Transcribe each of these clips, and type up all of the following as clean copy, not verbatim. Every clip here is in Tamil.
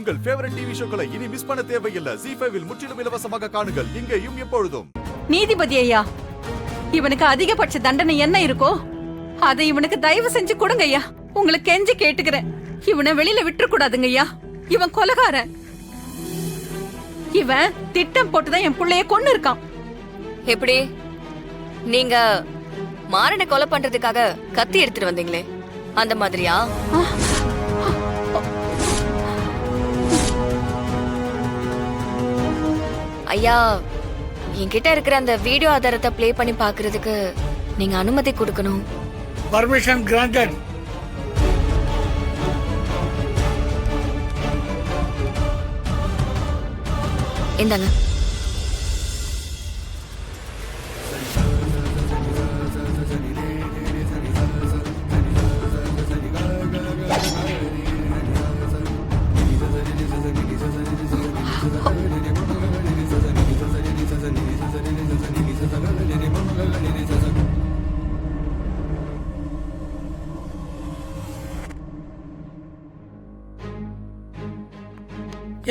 உங்கள் ஃபேவரட் டிவி ஷோக்களை இனி மிஸ் பண்ண தேவையில்லை. ZEE5 இல் முற்றிலும் இலவசமாக காணுங்கள். இங்கேயும் எப்பொழுதும். நீதிபதி ஐயா, இவனுக்கு அதிகபட்ச தண்டனை என்ன இருக்கோ அதை இவனுக்கு தயவு செஞ்சு கொடுங்க ஐயா. உங்களுக்கு கெஞ்சி கேட்டுக்கிறேன். இவனை வெளியில விட்டுற கூடாதுங்க ஐயா. இவன் கொலைகாரன். இவன் திட்டம் போட்டுதான் என் புள்ளைய கொன்னு இருக்கான். எப்படி நீங்க மாறனை கொலை பண்றதுக்காக கத்தி எடுத்துட்டு வந்தீங்களே, அந்த மாதிரியா? ஐயா, என்கிட்ட இருக்கிற அந்த வீடியோ ஆதாரத்தை ப்ளே பண்ணி பாக்குறதுக்கு நீங்க அனுமதி கொடுக்கணும். Permission granted. இந்தாங்க.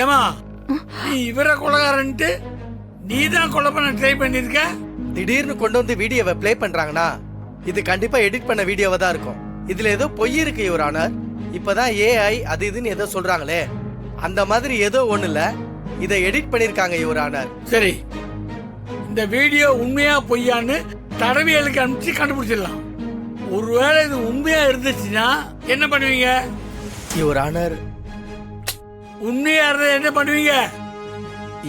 ஏமா, நீ இவரை கொலைகாரன்ட்டு நீதான் கொலை பண்ண ட்ரை பண்ணிருக்க. திடீர்னு கொண்டு வந்து வீடியோவை ப்ளே பண்றாங்கன்னா இது கண்டிப்பா எடிட் பண்ண வீடியோவா தான் இருக்கும். இதுல ஏதோ பொய் இருக்கு யுவர் ஆனர். இப்பதான் ஏஐ அது இதுன்னு ஏதோ சொல்றாங்களே, அந்த மாதிரி ஏதோ ஒண்ணு இல்ல, இதை எடிட் பண்ணிருக்காங்க யுவர் ஆனர். சரி, இந்த வீடியோ உண்மையா பொய்யான்னு தடவியலுக்கு அனுப்பிச்சு கண்டுபிடிச்சிடலாம். ஒருவேளை இது உண்மையா இருந்துச்சுன்னா என்ன பண்ணுவீங்க யுவர் ஆனர்? உண்மையா இருந்தா என்ன பண்ணுவீங்க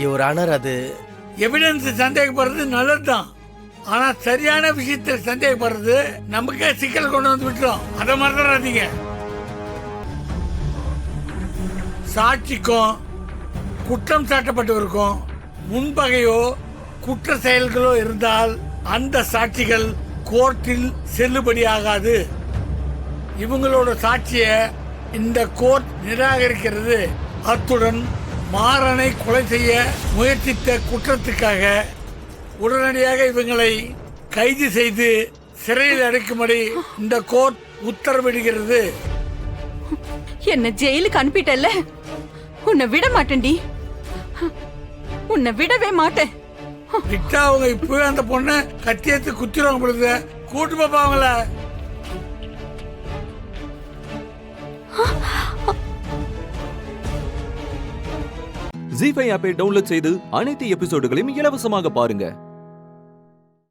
யுவர் ஆனர்? அது எவிடன்ஸ் சந்தேகப்படுறது நல்லதுதான், ஆனா சரியான விஷயத்தை சந்தேகப்படுறது நமக்கே சிக்கல் கொண்டு வந்து விட்டுரும். அதை மறந்துடாதீங்க. சாட்சிக்கும் குற்றம் சாட்டப்பட்டவருக்கும் முன்பகையோ குற்ற செயல்களோ இருந்தால் அந்த சாட்சிகள் கோர்ட்டில் செல்லுபடியாகாது. இவங்களோட சாட்சிய இந்த கோர்ட் நிராகரிக்கிறது. அத்துடன் மாறனை கொலை செய்ய முயற்சித்த குற்றத்துக்காக உடனடியாக இவங்களை கைது செய்து சிறையில் அடைக்கும்படி இந்த கோர்ட் உத்தரவிடுகிறது. என்ன ஜெயிலுக்கு அனுப்பிட்டல்ல, உன்னை விட மாட்டேன்டி. உன்னை விடவே மாட்டேன். விட்டா அவங்க இப்பவே அந்த பொண்ணை கத்தியத்து குத்திடுவாங்க பொழுது. கூட்டு பாப்பாங்கள. ZEE5 ஆப்பை டவுன்லோட் செய்து அனைத்து எபிசோடுகளையும் இலவசமாக பாருங்க.